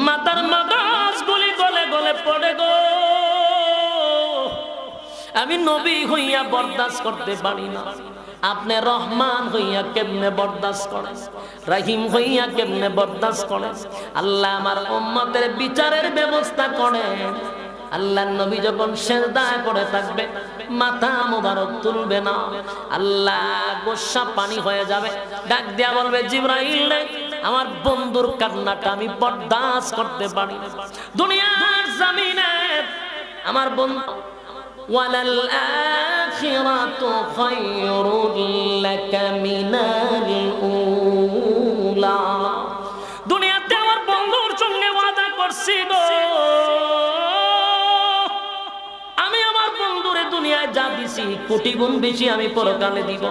মাতার মাগাজ গুলি গলে গলে পড়ে গো। আমি নবী হইয়া বরদাস্ত করতে পারি না, আপনি রহমান হইয়া কেমনে বরদাস্ত করেন, রহিম হইয়া কেমনে বরদাস্ত করেন। আল্লাহ আমার উম্মতের বিচারের ব্যবস্থা করেন। আল্লাহর নবী যখন সিজদায় পড়ে থাকবে, মাথা মোবারক তুলবে না, আল্লাহ গোসা পানি হয়ে যাবে, ডাক দিয়া বলবে জিবরাইল আমার বন্ধুর কান্নাটা আমি বরদাস্ত করতে পারি না। দুনিয়ার জমিনে আমার বন্ধু ওয়ালাল আখিরাতু খায়রুল লাকা মিনাল উলা, দুনিয়াতে আমার বন্ধুর সঙ্গে ওয়াদা করছি গো, আমি আমার বন্ধুরে দুনিয়ায় যা দিছি কোটি গুণ বেশি আমি পরকালে দিব।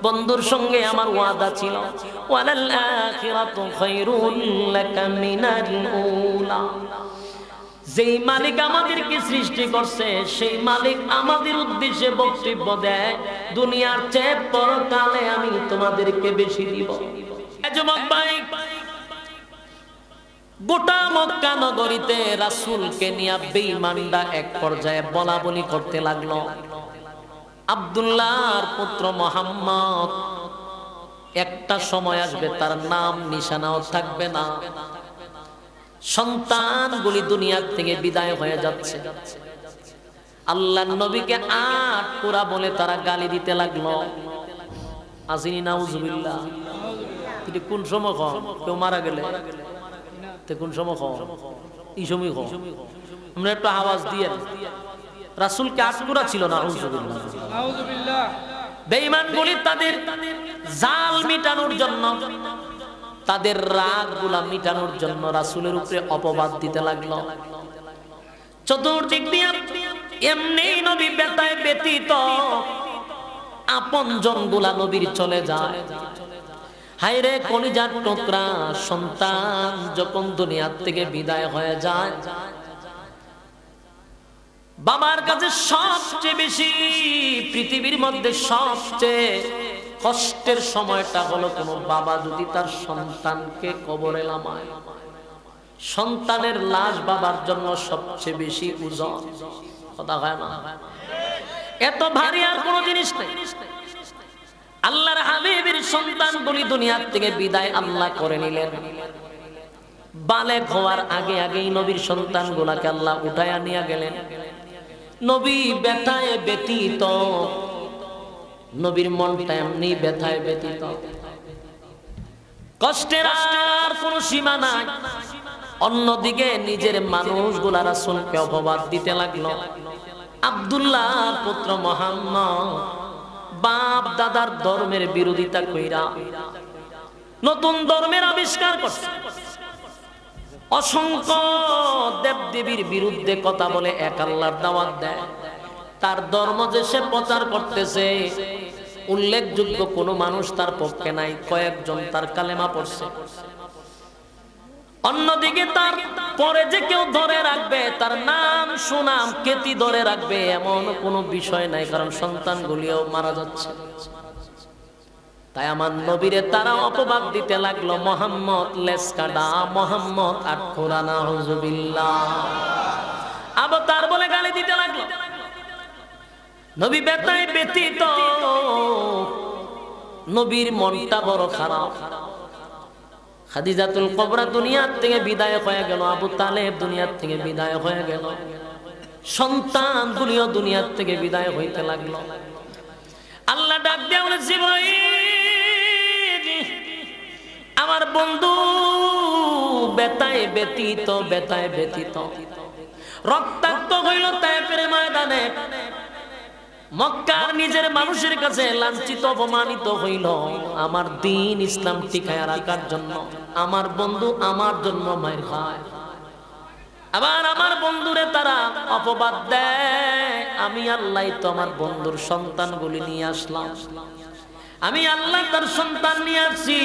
বন্ধুর সঙ্গে আমার ওয়াদা ছিল ওয়ালাল আখিরাতু খায়রুল লাকা মিনাল উলা। যেই মালিক আমাদেরকে সৃষ্টি করছে সেই মালিক আমাদের উদ্দেশ্যে বক্তব্য দেয়, দুনিয়ার চেয়ে পরকালে আমি তোমাদেরকে বেশি দিব। যুবক ভাই, গোটা মক্কা নগরীতে রাসূলকে নিয়ে বেঈমানরা এক পর্যায়ে বলা বলি করতে লাগলো, আব্দুল্লাহর পুত্র মুহাম্মদ একটা সময় আসবে তার নাম নিশানাও থাকবে না, সন্তানগুলি দুনিয়ার থেকে বিদায় হয়ে যাচ্ছে। আল্লাহর নবীকে আট পুরা বলে তারা গালি দিতে লাগলো। আসিনি নাউজুবিল্লাহ। কিন্তু কোন সময় কেউ মারা গেলে কোন সময় এই সময় আমরা একটু আওয়াজ দিয়ে রাসূলকে আট পুরা ছিল না। নাউজুবিল্লাহ। বেঈমানগুলি তাদের জাল মিটানোর জন্য, তাদের রাগ গুলা মিটানোর জন্য রাসূলের উপরে অপবাদ দিতে লাগলো। চতুর্দিক দিয়ে এমনি নবী বেতায় ব্যতীত আপন জনগুলা নবীর চলে যায়। হায়রে কলিজার টুকরা সন্তান যখন দুনিয়ার থেকে বিদায় হয়ে যায়, বাবার কাছে সবচেয়ে বেশি পৃথিবীর মধ্যে সবচেয়ে কষ্টের সময়টা হলো কোনো বাবা যদি তার সন্তানকে কবরে নামায়। সন্তানের লাশ বাবার জন্য সবচেয়ে বেশি ওজন, কথা হয় না? এত ভারী আর কোনো জিনিস নেই। আল্লাহর হাবিবের সন্তানগুলি দুনিয়ার থেকে বিদায় আল্লাহ করে নিলেন। বালেগ হওয়ার আগে আগেই নবীর সন্তানগুলাকে আল্লাহ উঠায়া নিয়ে গেলেন। নবী ব্যথায় ব্যতীত, নবীর মনটা এমনি ব্যথায় ব্যতীত, কষ্টের আর কোন সীমা নাই। অন্যদিকে নিজের মানুষগুলা রাসূলকে অপবাদ দিতে লাগলো। আব্দুল্লাহর পুত্র মুহাম্মদ বাপ দাদার ধর্মের বিরোধিতা কইরা নতুন ধর্মের আবিষ্কার করছে, অসংখ্য দেবদেবীর বিরুদ্ধে কথা বলে এক আল্লাহর দাওয়াত দেয়। তার ধর্ম যে সে প্রচার করতেছে উল্লেখযোগ্য কোনো মানুষ তার পক্ষে নাই, কয়েকজন তার কালেমা পড়ছে। অন্যদিকে তার পরে যে কেউ ধরে রাখবে, তার নাম সুনাম খ্যাতি ধরে রাখবে এমন কোনো বিষয় নাই, কারণ সন্তানগুলিও মারা যাচ্ছে। তাই আমার নবীরে তারা অপবাদ দিতে লাগলো, মুহাম্মদ লেসকাডা, মুহাম্মদ আটখোরা, নাউজুবিল্লাহ, আবতার বলে গালি দিতে লাগলো। নবী ব্যথায় ব্যতীত, নবীর মনটা বড় খারাপ। খাদিজাতুল কুবরা দুনিয়ার থেকে বিদায় হয়ে গেল, আবু তালেব দুনিয়ার থেকে বিদায় হয়ে গেল, সন্তানগুলিও দুনিয়ার থেকে বিদায় হইতে লাগলো। আল্লাহ ডাক দিয়ে বলে, জিবরাইল আমার বন্ধু ব্যথায় ব্যতীত, ব্যথায় ব্যতীত রক্তাক্ত হইল তায়েফের ময়দানে, মক্কার নিজের মানুষের কাছে লাঞ্ছিত অপমানিত হইল আমার দ্বীন ইসলাম টিকায় রাখার জন্য। আমার বন্ধু আমার জন্য মায়ের খায়, আবার আমার বন্ধুরে তারা অপবাদ দেয়। আমি আল্লাহ তো আমার বন্ধুর সন্তানগুলি নিয়ে আসলাম, আমি আল্লাহ তার সন্তান নিয়ে আসছি,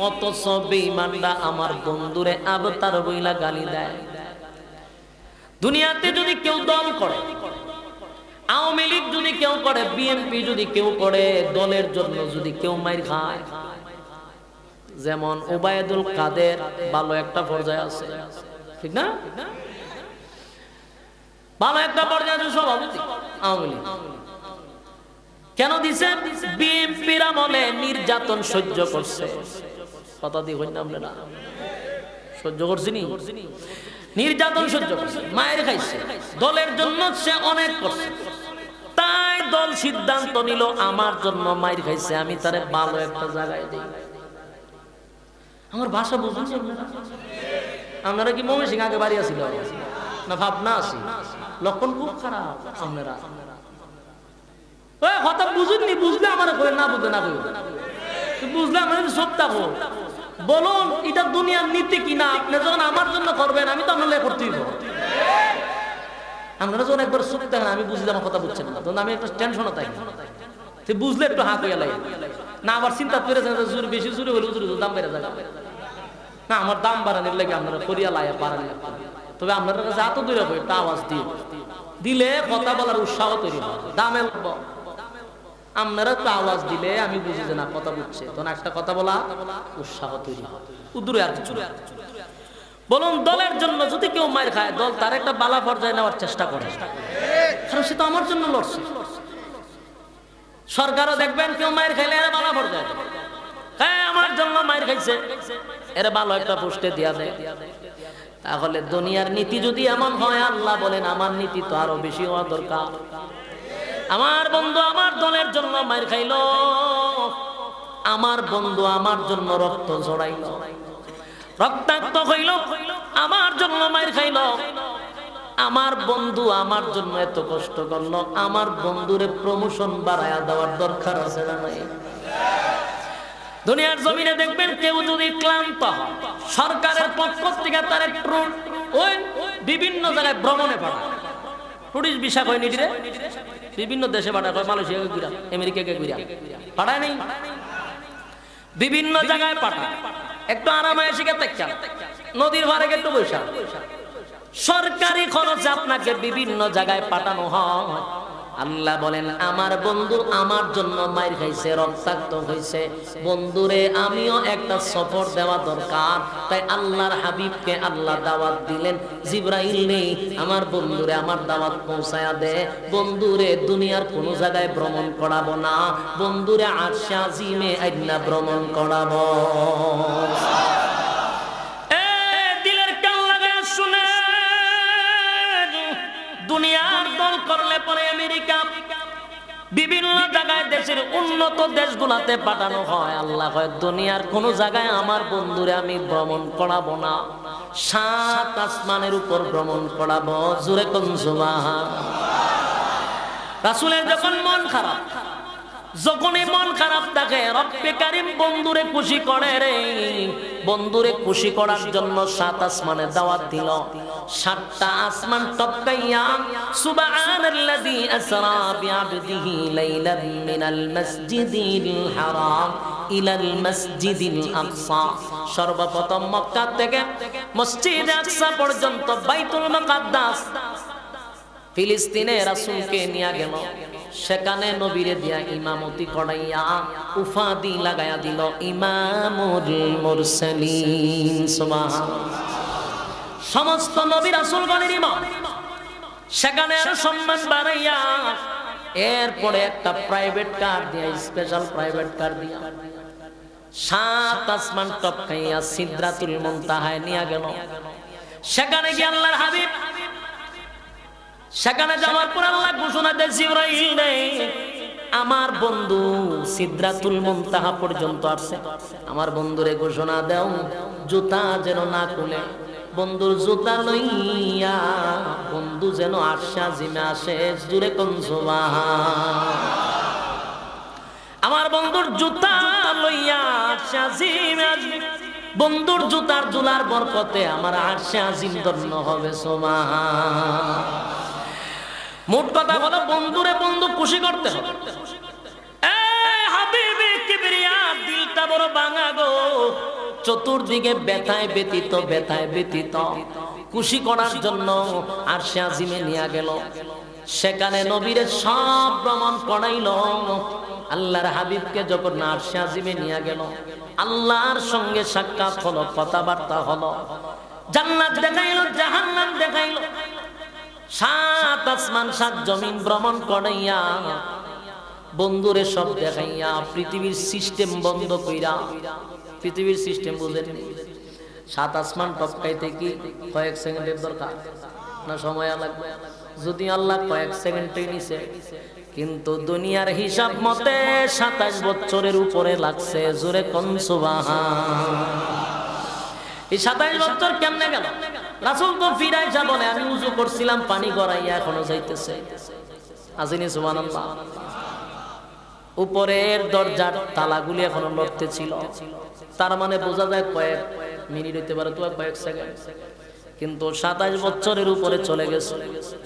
অথচ বেঈমানরা আমার বন্ধুরে আবতার বইলা গালি দেয়। দুনিয়াতে যদি কেউ দল করে, আওয়ামী লীগ যদি কেউ করে, বিএনপি যদি কেউ করে, দলের জন্য যদি কেউ মাইর খায়, যেমন ওবায়দুল কাদের ভালো একটা পর্যায়ে আছে, ঠিক না? ভালো একটা পর্যায়ে আছে সভাপতি আওয়ামী লীগ। কেন দিছে? বিএনপির আমলে নির্যাতন সহ্য করছে। কথা দিয়ে হইনা আপনারা সহ্য করছিনি? নির্যাতন সহ্য করছে, মায়ের খাইছে, দলের জন্য সে অনেক করছে। তাই দল সিদ্ধান্ত নিল আমার জন্য মায়ের খাইছে, আমি তারে ভালো একটা জায়গায় দিই। আমার ভাষা বুঝুন আপনারা কি মনে সিং আগে বাড়ি আসিল না ভাবনা আছি? লক্ষণ খুব খারাপ। আপনারা কথা বুঝুননি, বুঝলে আমার করে, না বুঝলে না বুঝলে আমার সব থাকো। বলুন এটা দুনিয়ার নীতি কিনা? আপনি যখন আমার জন্য করবেন আমি তো আপনার করতেই পারবো। আপনারা যখন একবার চুপ থাকেন আমি বুঝলে আমার কথা বুঝছেন না, তখন আমি একটা টেনশনে থাকি। বুঝলে একটু হাঁক হইয়া লাগে না, আবার চিন্তা করে বেশি জুড়ে হলে দাম বেড়ে যাবে না। আমার দাম বাড়ানোর লাগে আপনারা করিয়া লাইয়া পারেন, তবে আপনাদের কাছে এত দূরে হবে একটা আওয়াজ দিলে কথা বলার উৎসাহ তৈরি হয়। দামে আপনারা তো আওয়াজ দিলে আমি বুঝি যে না কথা বুঝছে, তখন একটা কথা বলা উৎসাহ তৈরি হয়। দূরে আর কিছু। বলুন দলের জন্য যদি কেউ মায়ের খায়, দল তার একটা বালা পর্যায়ে নেওয়ার চেষ্টা করে, কারণ সে তো আমার জন্য লড়ছে। সরকারও দেখবেন কেউ মায়ের খাইলে এরা বালা পর্যায়ে, হ্যাঁ আমার জন্য মায়ের খাইছে, এরা ভালো একটা পোস্টে দিয়া দেয়। তাহলে দুনিয়ার নীতি যদি এমন হয়, আল্লাহ বলেন আমার নীতি তো আরো বেশি হওয়া দরকার। আমার বন্ধু আমার দলের জন্য মায়ের খাইল, আমার বন্ধু আমার জন্য রক্ত ঝরাইল, রক্তাক্ত হইল, আমার জন্য মায়ের খাইল, আমার বন্ধু আমার জন্য এত কষ্ট করলো, আমার বন্ধুরে প্রমোশন বাড়ায়া দেওয়ার দরকার আছে না নাই? দুনিয়ার জমিনে দেখবেন কেউ যদি ক্লান্ত হয়, সরকারের পক্ষ থেকে তার একটু ওই বিভিন্ন জায়গায় ভ্রমণে পাঠায়, টুরিস্ট ভিসা কয় নিটিরে বিভিন্ন দেশে পাঠায়, মালয়েশিয়া ঘুরা, আমেরিকা ঘুরা পাঠায় নেই, বিভিন্ন জায়গায় পাঠায়, একটু আরামায় শিখে থাকা, নদীর ভাড়ে একটু বৈশাখ, সরকারি খরচে আপনাকে বিভিন্ন জায়গায় পাঠানো হয়। আল্লাহ বলেন আমার বন্ধু আমার জন্য মাইর খাইছে, রক্তাক্ত হয়েছে, বন্ধুরে আমিও একটা সফর দেওয়া দরকার। তাই আল্লাহর হাবিবকে আল্লাহ দাওয়াত দিলেন, জিবরাইল নেই আমার বন্ধুরে আমার দাওয়াত পৌঁছায়া দে। বন্ধুরে দুনিয়ার কোন জায়গায় ভ্রমণ করাবো না, বন্ধুরে আরশে আজিমে আইনা ভ্রমণ করাবো। দুনিয়ার দল করলে পরে আমেরিকা বিভিন্ন জায়গায় দেশের উন্নত দেশগুলোতে পাঠানো হয়। আল্লাহ কয় দুনিয়ার কোন জায়গায় আমার বন্ধুরে আমি ভ্রমণ করাবো না, 7 আসমানের উপর ভ্রমণ করাবো। জোরে কোন সুবহানাল্লাহ। রাসূলের যখন মন খারাপ, যখনই মন খারাপ থাকে রব্বে কারীম বন্ধুরে খুশি করে রে, বন্ধুরে খুশি করার জন্য 7 আসমানে দাওয়াত দিল। 7টা আসমান টপকাইয়া সুবহানাল্লাযী আসরা বিআবদিহি লাইলান মিনাল মাসজিদিল হারাম ইলাল মাসজিদিল আকসা, সর্বপ্রথম মক্কা থেকে মসজিদ আকসা পর্যন্ত বাইতুল মুকাদ্দাস ফিলিস্তিনে রাসূলকে নিয়ে গেল। সেখানে নবীরে দিয়া ইমামতি করাইয়া উপাধি লাগাইয়া দিল ইমামুল মুরসালিন। সুবহানাল্লাহ। সমস্ত নবী রাসূলগণের ইমাম, সেখানে আরো সম্মান বাড়াইয়া এরপরে একটা প্রাইভেট কার দিয়া, স্পেশাল প্রাইভেট কার দিয়া 7 আসমান টপকাইয়া সিদরাতুল মুনতাহায় নিয়ে গেল। সেখানে গিয়ে আল্লাহর হাবিব, সেখানে যাওয়ার পর আল্লাহ ঘোষণা দেয় জিবরাইল রে আমার বন্ধু সিদরাতুল মুনতাহা পর্যন্ত আসছে, আমার বন্ধুরে ঘোষণা দাও জুতা যেন না খুলে, বন্ধুর জুতা লইয়া বন্ধু যেন আরশে আজিমে আসে। জোরে কোন সুবহানাল্লাহ। আমার বন্ধুর জুতা লইয়া আরশে আজিমে আসবে, বন্ধুর জুতার জুলার বরকতে আমার আরশে আজিম ধন্য হবে। সুবহানাল্লাহ। মোট কথা হলো বন্ধুরে বন্ধু খুশি করতে হবে। হাবিবি কিবরিয়া দিলটা বড় ভাঙা গো, চতুর্দিকে ব্যথায় ব্যতীত, ব্যথায় ব্যতীত খুশি করার জন্য আরশে আজিমে নিয়ে গেল। সেখানে নবীরে সব ভ্রমণ করাইল। আল্লাহর হাবিবকে যখন আরশে আজিমে নিয়ে গেল, আল্লাহর সঙ্গে সাক্ষাৎ হলো, কথাবার্তা হলো, জান্নাত দেখাইলো, জাহান্নাম দেখাইলো, 7 আসমান 7 জমিন ভ্রমণ করাইয়া বন্ধুরে সব দেখাইয়া পৃথিবীর সিস্টেম বন্ধ কইরা, পৃথিবীর সিস্টেম বুঝেন, 7 আসমান টপকাইতে কি কয়েক সেকেন্ডের দরকার না সময় লাগবে? যদি আল্লাহ কয়েক সেকেন্ডে নিছে, কিন্তু দুনিয়ার হিসাব মতে 27 বছরের উপরে লাগছে। জোরে কোন সুবহান। এই 27 বছর কেমনে গেল? রাসূল তো ফিরাইয়া বলে, আমি উযু করছিলাম পানি গড়াইয়া এখনো যাইতেছে। আসেনি সুবহানাল্লাহ। উপরের দরজার তালাগুলি এখনো লড়তে ছিল, তার মানে বোঝা যায় কয়েক মিনিট হইতে পারে, তো কয়েক সেকেন্ড। কিন্তু 27 বছরের উপরে চলে গেছে।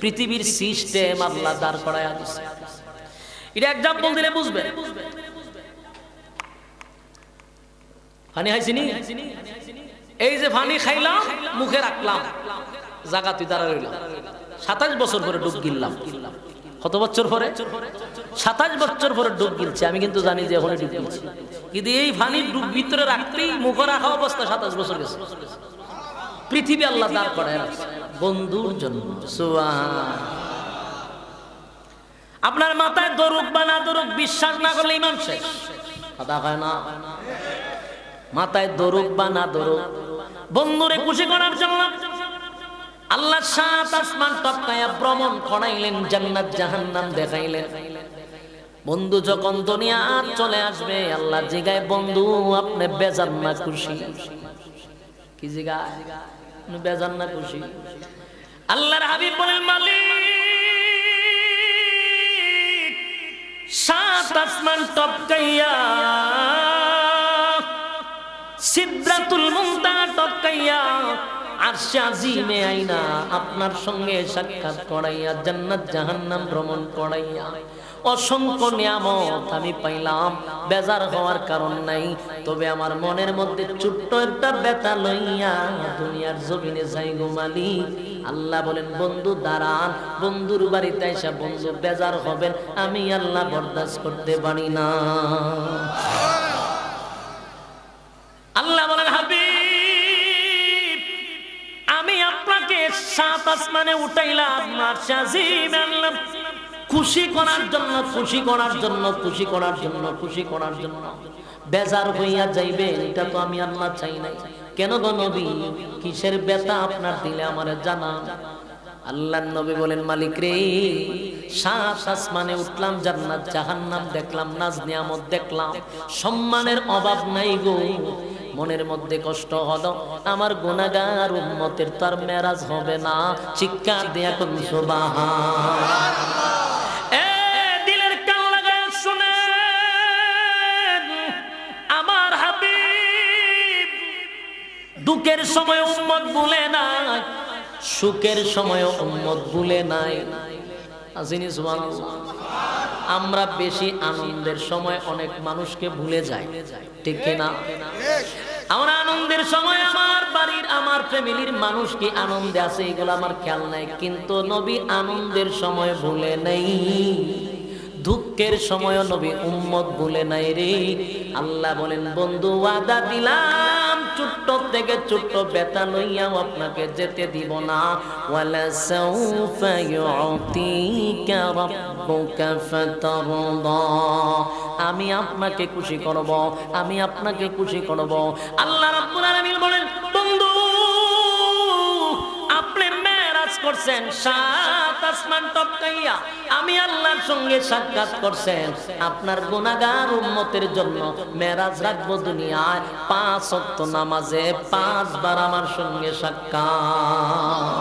পৃথিবীর সিস্টেম আল্লাহ দাঁড় করায় দিয়েছে। এটা এক্সাম্পল দিলে বুঝবে। পানি খাইছিনি, এই যে পানি খাইলাম, মুখে রাখলাম, জায়গা তুই দাঁড়া রইলাম, 27 বছর পরে ডুব গিললাম। কত বছর পরে? 27 বছর পরে ডুব গিলছে। আমি কিন্তু জানি যে এখন ডুব গিলছি, কিন্তু এই পানির ডুব ভিতরে রাখতেই মুখে রাখা অবস্থা 27 বছর গেছে। পৃথিবী আল্লাহ দাঁড় করায় রাখছে বন্ধুর জন্য। সুবহান। আপনার মাথায় দরুদ বা না দরুদ বিশ্বাস না করলে ইমান শেষ। কথা হয় না? মাথায় দরুদ বা না দরুদ, বন্ধুরে খুশি করার জন্য আল্লাহ 7 আসমান টপকায়া ভ্রমণ করাইলেন, জান্নাত জাহান্নাম দেখাইলেন। বন্ধু যখন দুনিয়া চলে আসবে, আল্লাহ জিগায়, বন্ধু আপনি বেজান না খুশি? কি জিগায়? বেজান না খুশি? আল্লাহর হাবিব বলেন, মালিক 7 আসমান টপকাইয়া সিদরাতুল মুনতাহা টপকাইয়া আরশে আজিমে আইনা আপনার সঙ্গে সাক্ষাৎ করাইয়া জান্নাত জাহান্নাম ভ্রমণ করাইয়া অসংখ্য নিয়ামত আমি পাইলাম। বেজার হওয়ার কারণ নাই, তবে আমার মনের মধ্যে ছোট্ট একটা ব্যথা লইয়া দুনিয়ার জমিনে যাই গো মালিক। আল্লাহ বলেন, বন্ধু দাঁড়ান, বন্ধুর বাড়িতে এসে বন্ধু বেজার হবেন, আমি আল্লাহ বরদাস্ত করতে পারি না। আল্লাহ বলেন, হাবিব আমি আপনাকে 7 আসমানে উঠাইলাম, আরশে আজিমে আনলাম খুশি করার জন্য, খুশি করার জন্য, খুশি করার জন্য, খুশি করার জন্য। বেজার হইয়া যাইবে এটা তো আমি আল্লাহ চাই নাই। কেন গো নবী, কিসের ব্যথা আপনার দিলে আমারে জানান। আল্লাহর নবী বলেন, মালিক রে 7 আসমানে উঠলাম, জান্নাত জাহান্নাম দেখলাম, নাজ নিয়ামত দেখলাম, সম্মানের অভাব নাই গো। মনের মধ্যে কষ্ট হলো, আমার গুনাহগার উম্মতের তার মেরাজ হবে না। চিৎকার দিয়া কোন সুবহান। দিলের কান লাগায় শুনেন, আমার হাবিব দুঃখের সময় উম্মত ভুলে নাই, সুখের সময় উম্মত ভুলে নাই। আজিনি সুবহানাল্লাহ। আমরা বেশি আনন্দের সময় অনেক মানুষকে ভুলে যাই, ঠিক কিনা? আমরা আনন্দের সময় আমার বাড়ির, আমার ফ্যামিলির মানুষ কি আনন্দে আছে এগুলো আমার খেয়াল নাই, কিন্তু নবী আনন্দের সময় ভুলে নাই, দুঃখের সময় নবী উম্মত ভুলে নাই রে। আল্লাহ বলেন, বন্ধু ওয়াদা দিলাম ছোট্ট থেকে ছোট্ট ব্যথা লইয়াও আপনাকে যেতে দিব না। ওয়ালা সাউফা ইউতিকা রাব্বুকা ফাতারদা, আমি আপনাকে খুশি করব, আমি আপনাকে খুশি করব। আল্লাহ রাব্বুল আলামিন বলেন, বন্ধু আপনি মেরাজ করছেন 7 আসমান টপকাইয়া, আমি আল্লাহর সঙ্গে সাক্ষাৎ করছেন, আপনার গুনাহগার উম্মতের জন্য মেরাজ রাখবো দুনিয়ায় 5 ওয়াক্ত নামাজে 5 বার আমার সঙ্গে সাক্ষাৎ।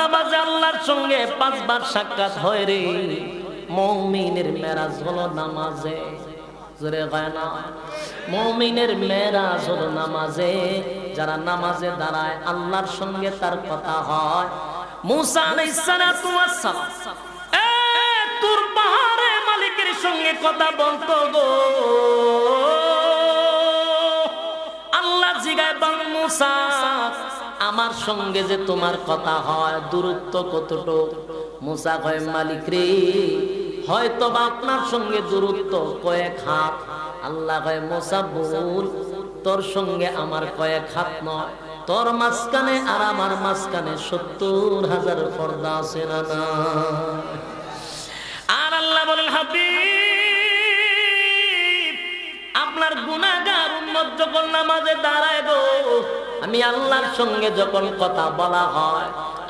নামাজে আল্লাহর সঙ্গে 5 বার সাক্ষাৎ হয় রে। মুমিনের মেরাজ হলো নামাজে, জোরে হয় না? মুমিনের মেরাজ হলো নামাজে। যারা নামাজে দাঁড়ায় আল্লাহর সঙ্গে তার কথা হয়। মুসা আলাইহিস সালাতু ওয়াস সালাম তুর পাহাড়ে মালিকের সঙ্গে কথা বলতো গো। আল্লাহ আল্লাহ জিগাইবেন মুসা আমার সঙ্গে যে তোমার কথা হয় দূরত্ব কতটুকু? মুসা কয় মালিক রে হয়তো বা আপনার সঙ্গে দূরত্ব কয়েক হাত। আল্লাহ কয় মুসা বল তোর সঙ্গে আমার কয়েক হাত নয়, তোর মাঝখানে আর আমার মাঝখানে 70,000 পর্দা আছে না না? আর আল্লাহ বলেন হাবিব আপনার গুনাহগার উম্মত যখন নামাজে দাঁড়ায় গো, আমি আল্লাহর সঙ্গে যখন কথা বলা হয়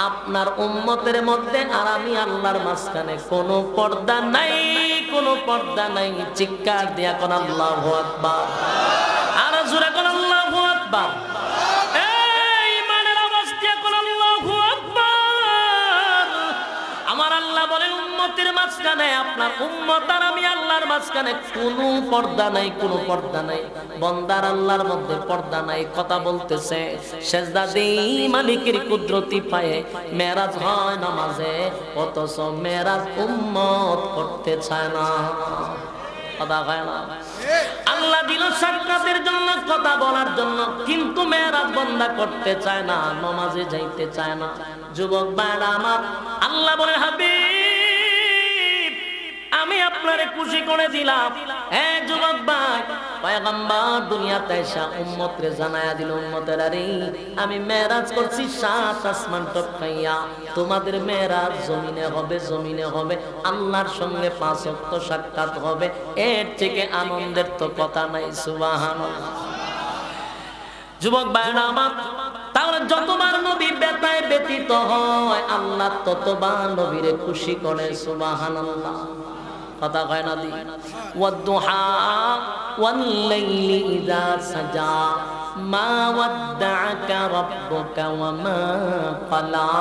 আপনার উম্মতের মধ্যে আর আমি আল্লাহর মাঝখানে কোনো পর্দা নাই, কোনো পর্দা নাই। চিৎকার দিয়া কোন আল্লাহু আকবার, আর জোরে কোন আল্লাহু আকবার। এই ইমানের আওয়াজ দিয়া কোন আল্লাহু আকবার। আমার আল্লাহ বলেন উম্মতের মাঝখানে আপনার উম্মত আর আমি আল্লাহর মাঝখানে কোনো পর্দা নাই, কোনো পর্দা নাই। বান্দার আল্লাহর মধ্যে পর্দা নাই, কথা বলতেছে সেজদা দেই মালিকের কুদরতি পায়ে মেরাজ হয় নামাজে, অথচ মেরাজ উম্মত করতে চায় না, কথা হয় না। আল্লাহ দিল সাক্ষাতের জন্য, কথা বলার জন্য, কিন্তু মেরাজ বান্দা করতে চায় না, নামাজে যাইতে চায় না। যুবক ভাইরা আমার, আল্লাহ বলে হাবিব আমি আপনারে খুশি করে দিলাম। হ্যাঁ যুবক ভাই, পয়গম্বর দুনিয়াতে এসে উম্মতরে জানায়া দিল উম্মতেরা রে আমি মেরাজ করছি 7 আসমান টপকাইয়া। তোমাদের মেরাজ জমিনে হবে, জমিনে হবে, আল্লাহর সঙ্গে 5 ওয়াক্ত সাক্ষাৎ হবে। এর থেকে আনন্দের তো কথা নাই। সুবহানাল্লাহ। যুবক ভাইরা আমার, তাহলে যতবার নবী বেতায় ব্যতীত হয় আল্লাহ ততবার নবীরে খুশি করে। সুবহানাল্লাহ, কথা কয় না দি। ওয়াদুহা ওয়াল লাইলি ইযা সাজা মা ওয়াদ্দাআকা রাব্বুকা ওয়া মা ক্বালা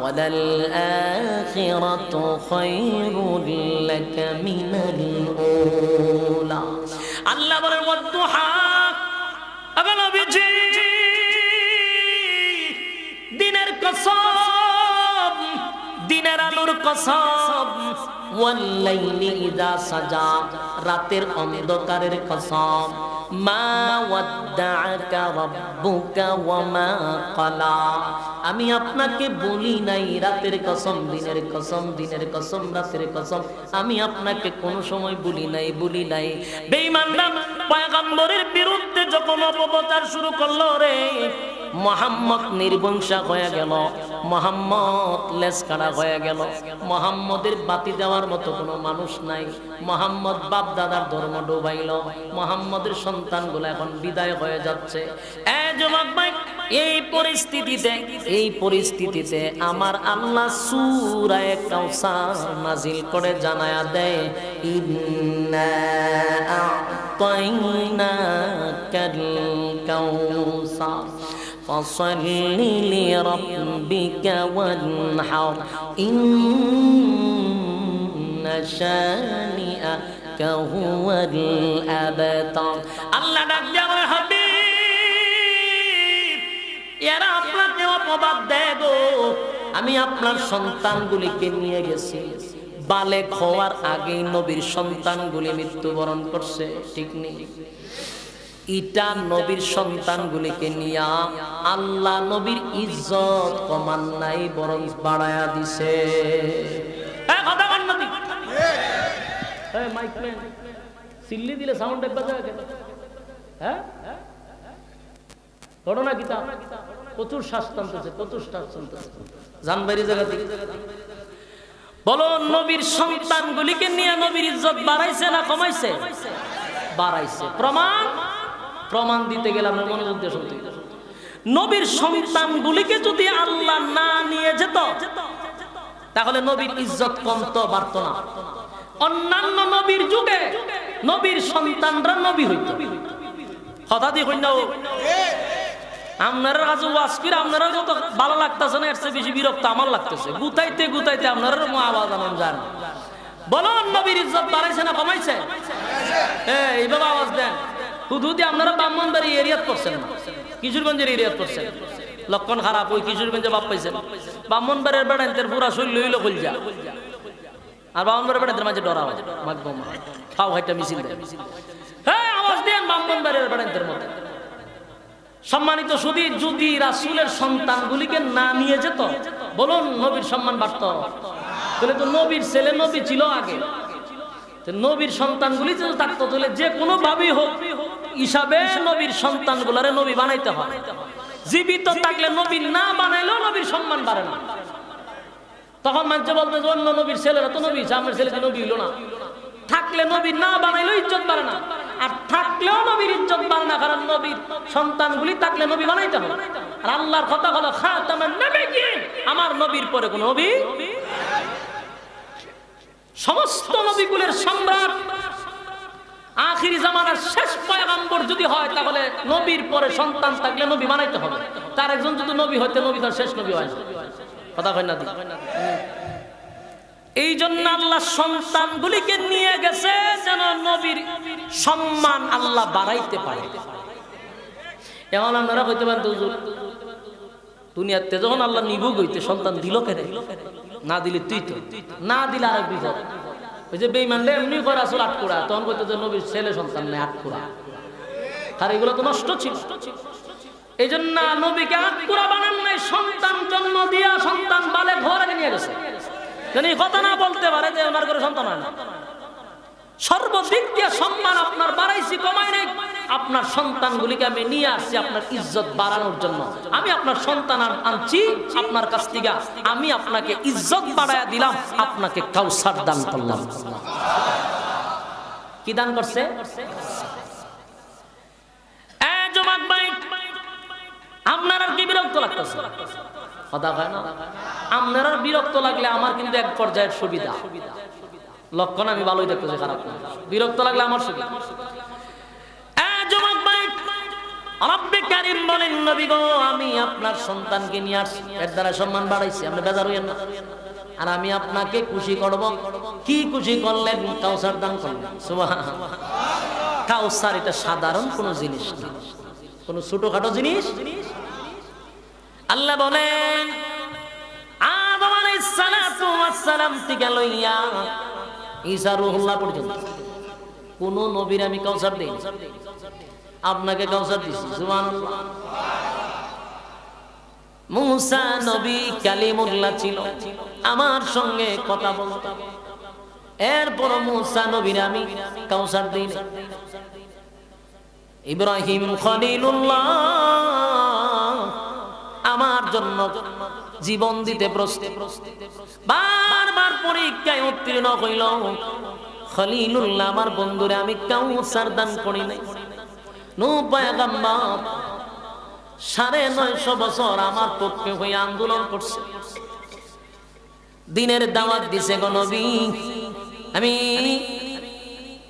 ওয়ালাল আখিরাতু খায়রুল লাকা মিনাল উলা। আল্লাহ বলেন ওয়াদুহা, আগে নবীজি দিনের কসম, দিনের আলোর কসম, ওয়াল লাইলি ইযা সাজা রাতের অন্ধকারের কসম, মা ওয়াদ্দাআকা রাব্বুকা ওয়া মা ক্বালা আমি আপনাকে বলি নাই রাতের কসম, দিনের কসম, দিনের কসম, রাতের কসম, আমি আপনাকে কোনো সময় বলি নাই, বলি নাই। বেঈমানরা পয়গম্বরের বিরুদ্ধে যখন অপপ্রচার শুরু করলো রে, মুহাম্মদ নির্বংশা হয়ে গেল, মুহাম্মদ লেসকাড়া হয়ে গেল, মুহাম্মদের বাতি দেওয়ার মতো কোনো মানুষ নাই। মুহাম্মদ বাপ দাদার ধর্ম ডুবাইল, মুহাম্মদের সন্তানগুলো এখন বিদায় হয়ে যাচ্ছে। যুবক ভাই, এই পরিস্থিতিতে আমার আল্লাহ সূরা কাউসার নাজিল করে জানায়া দেয় ইন্না আ'তাইনাকাল কাউসার ফাসাল্লি লিরাব্বিকা ওয়ানহার ইন্না শানিআকা হুয়াল আবতার। আল্লাহ ডাক দেওয়া হবে এরা আপনাকে অপবাদ দেয় গো, আমি আপনার সন্তানগুলিকে নিয়ে গেছি, বালেক হওয়ার আগেই নবীর সন্তানগুলি মৃত্যুবরণ করছে, ঠিক নেই? এটা নবীর সন্তানগুলিকে নিয়া আল্লাহ নবীর ইজ্জত কমান নাই, বরং বাড়ায়া দিছে। সিল্লি দিলে সাউন্ড হ্যাঁ ঘটনা কি? প্রচুর শ্বাস টানতেছে, প্রচুর শ্বাস টানতেছে, জান বাইরে জায়গা থেকে। বলো, নবীর সন্তানগুলিকে নিয়ে নবীর ইজ্জত বাড়াইছে না কমাইছে? বাড়াইছে। প্রমাণ দিতে গেলে আমরা মনোযোগ দিয়ে শুনতে। নবীর সন্তানগুলিকে যদি আল্লাহ না নিয়ে যেত তাহলে নবীর ইজ্জত কমতো, বাড়তো না। অন্যান্য নবীর যুগে নবীর সন্তানরা নবী হইত। কথা দিয়ে কইনা আপনারা কাছে ওয়াজ করে আপনারা যত ভালো লাগতেছে না, এর চেয়ে বেশি বিরক্ত আমার লাগতেছে। গুতাইতে গুতাইতে আপনারা আওয়াজ আনন্দ যান। বলো, নবীর ইজ্জত বাড়াইছে না কমাইছে? এইভাবে আওয়াজ দেন। শুধু দিয়ে আপনারা ব্রাহ্মণবাড়ি এরিয়াত করছেন না, কিশোরগঞ্জের এরিয়াত করছেন। লক্ষণ খারাপ, ওই কিশোরগঞ্জে বাপ পাইছেন। ব্রাহ্মণবাড়ির বেড়াইতের পুরা শৈল হইল কইলজা, আর ব্রাহ্মণবাড়ির বেড়াইতের মাঝে ডরা হয় মাগমা খাও হাইটা মিছিল দেয়। হ্যাঁ, আওয়াজ দেন ব্রাহ্মণবাড়ির বেড়াইতের মধ্যে। সম্মানিত শুধু যদি রাসূলের সন্তানগুলিকে না নিয়ে যেত, বলুন নবীর সম্মান বাড়ত? তাহলে তো নবীর ছেলে নবী ছিল আগে, নবীর সন্তানগুলি যদি থাকতো তাহলে যে কোনো ভাবেই হোক হিসাবে নবীর সন্তানগুলারে নবী বানাইতে হয়। জীবিত থাকলে নবী না বানাইলেও নবীর সম্মান বাড়ে না। তখন মানুষ বলতে যে অন্য নবীর ছেলেরা তো নবী, আমার ছেলে যে নবী হইল না। থাকলে নবী না বানাইলেও ইজ্জত বাড়ে না, আর থাকলেও নবীর ইজ্জত বাড়ে না, কারণ নবীর সন্তানগুলি থাকলে নবী বানাইতে হবে। আর আল্লাহর কথা হলো খাতামুন নবিয়্যিন, আমার নবীর পরে কোন নবী, সমস্ত নবীকুলের সম্রাট, আখিরি জামানার শেষ পয়গম্বর যদি হয় তাহলে নবীর পরে সন্তান থাকলে নবী বানাইতে হবে। তার একজন যদি নবী হইতে নবী তার শেষ নবী হয় না। কথা কয় না? এই জন্য আল্লাহ সন্তানগুলিকে নিয়ে গেছে যেন নবীর সম্মান আল্লাহ বাড়াইতে পারে। এমন আপনারা কইতে পারেন হুজুর দুনিয়াতে যখন আল্লাহ নিবুক হইতে সন্তান দিল কেন? না দিলে তুই তো না দিলে আরেক বিপদ। ওই যে বেঈমানরা এমনি করে আসল আটকুড়া, তখন কইতে যে নবীর ছেলে সন্তান নেই আটকুড়া, আর এগুলো তো নষ্ট ছিল। এই জন্য নবীকে আটকুড়া বানান নাই, সন্তান জন্ম দিয়া সন্তান বালে ঘরে নিয়ে গেছে, তিনি কথা না বলতে পারে যে ওনার করে সন্তান হয় না। সর্বদিক দিয়ে সম্মান আপনার বাড়াইছি, কমাই নাই। আপনার সন্তানগুলিকে আমি নিয়ে আসছি আপনার ইজ্জত বাড়ানোর জন্য। আমি আপনার সন্তান আনছি আপনার কাছ থেকে, আমি আপনাকে ইজ্জত বাড়ায়া দিলাম, আপনাকে কাউসার দান করলাম। কি দান করছে? যুবক ভাই, আপনার আর কি বিরক্ত লাগতেছে? কথা হয় না? আপনার আর বিরক্ত লাগলে আমার কিন্তু এক পর্যায়ের সুবিধা, লক্ষণ আমি ভালোই দেখতেছি, খারাপ না। বিরক্ত লাগলে আমার সুবিধা। যুবক ভাই, রব্বে কারীম বলেন নবী গো আমি আপনার সন্তানকে নিয়ে আসছি, এর দ্বারা সম্মান বাড়াইছি, আপনি বেজার হইয়েন না। আর আমি আপনাকে খুশি করব। কি খুশি করলেন? কাউসার দান করলেন। সুবহানাল্লাহ। কাউসার এটা সাধারণ কোনো জিনিস না, কোনো ছোটখাটো জিনিস। আল্লাহ বলেন আদম আলাইহিস সালাতু ওয়াস সালাম থেকে লইয়া ঈসা রূহুল্লাহ পর্যন্ত কোন নবীর আমি কাউসার দেই, আপনাকে কাউসার দিছি। সুবহানাল্লাহ। মুসা নবী কালিমুল্লাহ ছিল, আমার সঙ্গে কথা বলতো, এরপর মুসা নবীর আমি কাউসার দেই না। ইব্রাহিম খলিলুল্লাহ আমার জন্য জীবন দিতে প্রস্তুত, বারবার পরীক্ষায় উত্তীর্ণ হইল। খলিলুল্লাহ আমার বন্ধুরে আমি কাউসার দান করি নাই। নূহ পয়গম্বর 950 বছর আমার পক্ষে হয়ে আন্দোলন করছে, দিনের দাওয়াত দিছে। গো নবী আমি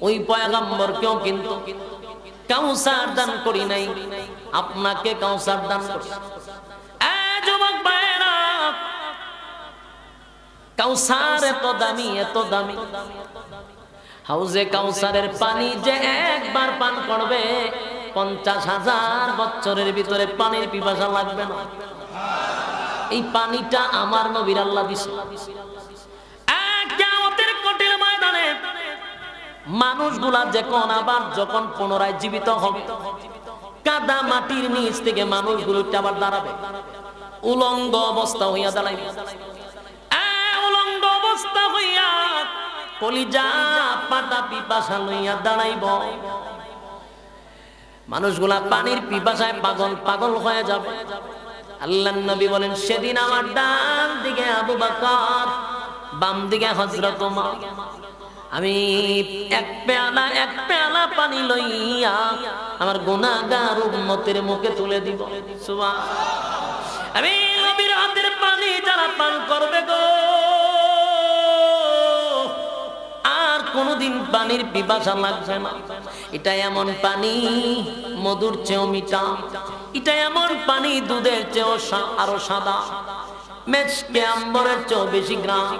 ওই পয়গম্বরকেও কিন্তু কাউসার দান করি নাই, আপনাকে কাউসার দান করছি। যুবক ভাইরা, কাউসার এত দামি, এত দামি। হাউজে কাউসারের পানি যে একবার পান করবে 50,000 বছরের ভিতরে পানির পিপাসা লাগবে না। এই পানিটা আমার নবীর আল্লাহ দিছে। কিয়ামতের কঠিন ময়দানে মানুষগুলা যখন পুনরায় জীবিত হবে, কাদা মাটির নিচ থেকে মানুষগুলো আবার দাঁড়াবে, উলঙ্গ অবস্থা হইয়া দাঁড়াইবে। উলঙ্গ অবস্থা হইয়া কলিজা পাতা পিপাসা লইয়া দাঁড়াইব। মানুষগুলা পানির পিপাসায় পাগল পাগল হয়ে যাবে। আল্লাহর নবী বলেন সেদিন আমার ডান দিকে আবু বকর, বাম দিকে হযরত ওমর, আমি এক পেয়ালা পানি লইয়া আমার গুনাহগার উম্মতের মুখে তুলে দিব। সুবহানাল্লাহ। আমি নবীর হাতের পানি যারা পান করবে গো, আর কোনদিন পানির পিপাসা লাগবে না। এটা এমন পানি মধুর চেয়েও মিঠা, এটা এমন পানি দুধের চেয়েও আরো সাদা, মেশকে আম্বরের চেয়েও বেশি গ্রাম।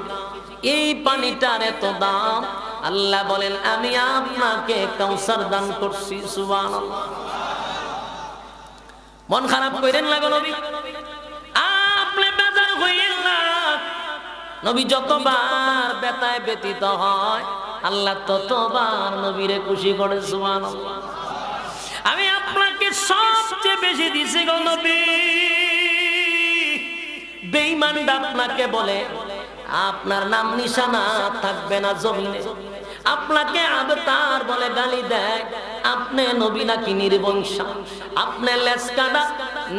এই পানিটার এত দাম, আল্লাহ বলেন আমি আপনাকে কাউসার দান করছি। সুবহানাল্লাহ। মন খারাপ কইরেন না গো নবী, আপনি বেজার হইেন না। নবী যতবার বেতায় ব্যতীত হয় আল্লাহ ততবার নবীরে খুশি করে। সুবহানাল্লাহ। আমি আপনাকে আমাকে সবচেয়ে বেশি দিছে গো নবী। বেঈমানরা আপনাকে বলে আপনার নাম নিশানা থাকবে না জমিনে, আপনাকে আবতার বলে গালি দেয়, আপনি নবী নাকি নির্বংশ, আপনি লেসকাডা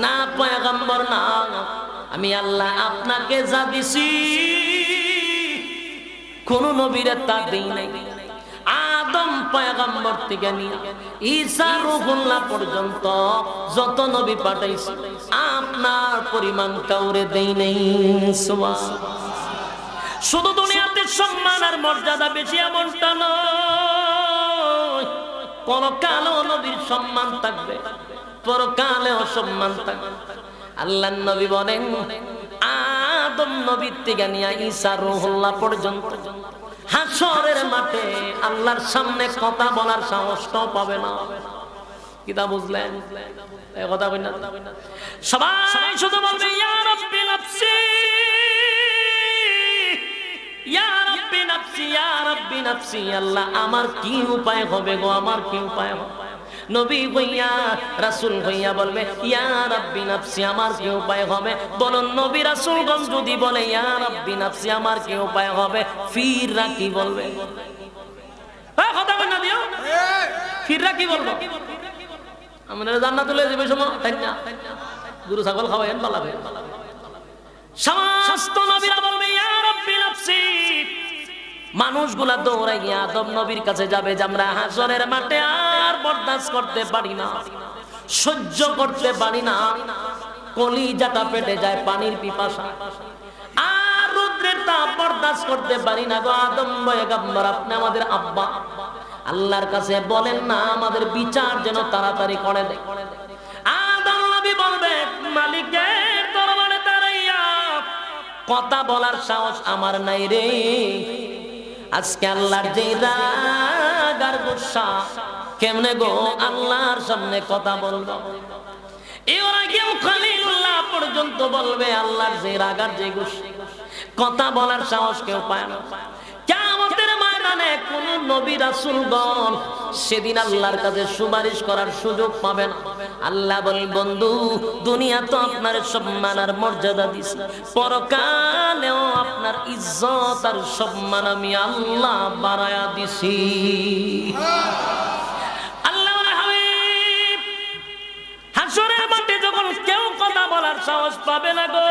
না পয়গম্বর না। আমি আল্লাহ আপনাকে যা দিছি কোন নবীরে তা দেই নাই। আদম পয়গম্বর থেকে নিয়ে ঈসা রূহুল্লাহ পর্যন্ত যত নবী পাঠাইছি আপনার পরিমাণ কাউরে দেই নাই। সুবহানাল্লাহ। শুধু দুনিয়াতে সম্মান আর মর্যাদা বেশি এমনটা নয়, পরকালেও নবীর সম্মান থাকবে, পরকালেও সম্মান থাকবে। আল্লাহর নবী বলেন আদম নবীর থেকে নিয়ে ঈসা রূহুল্লাহ পর্যন্ত হাসরের মাঠে আল্লাহর সামনে কথা বলার সাহসটাও পাবে না। কিতা বুঝলেন? এই কথা বলেন সবাই শুধু বলবে ইয়া রাব্বি নাফসি, ইয়া রাব্বি নাফসি, ইয়া রাব্বি নাফসি। আল্লাহ আমার কি উপায় হবে গো, আমার কি উপায় হবে? নবী হইয়া রাসূল হইয়া বলবে ইয়া রাব্বি নাফসি, আমার কি উপায় হবে? বলুন নবী রাসূলগণ যদি বলে ইয়া রাব্বি নাফসি আমার কি উপায় হবে, ফিররা কি বলবে? কথা বল না দিও, ফিররা কি বলবো? আমরা জান্নাতুল যাবে সময় তাই না, গরু ছাগল খাওয়ায়েন পালাবে। সমস্ত নবীরা বলবে ইয়া রাব্বি নাফসি। মানুষগুলা দৌড়াইয়া আদম নবীর কাছে যাবে যে আমরা হাসরের মাঠে আর বরদাস্ত করতে পারি না, সহ্য করতে পারি না, কলিজাটা পেটে যায় পানির পিপাসা, আর রৌদ্রের তাপ বরদাস্ত করতে পারি না গো আদম পয়গম্বর, আপনি আমাদের আব্বা, আল্লাহর কাছে বলেন না আমাদের বিচার যেন তাড়াতাড়ি করে দেয়। আদম নবী বলবে মালিকের দরবারে দাঁড়াইয়া কথা বলার সাহস আমার নাই রে। আজকে আল্লাহর যে রাগ আর গুসা, কেমনে গো আল্লাহর সামনে কথা বলবো? এর আগেও খলিলুল্লাহ পর্যন্ত বলবে আল্লাহর যে রাগ আর যে গুসা, কথা বলার সাহস কেউ পায় না। কিয়ামতের ময়দানে কোন নবী রাসূলগণ সেদিন আল্লাহর কাছে সুপারিশ করার সুযোগ পাবে না। আল্লাহ বলেন বন্ধু দুনিয়া তো আপনার সম্মান আর মর্যাদা দিছি, পরকালেও আপনার ইজ্জত আর সম্মান আমি আল্লাহ বাড়ায়া দিছি। আল্লাহর হাবিব হাসরের মাঠে যখন কেউ কথা বলার সাহস পাবে না গো,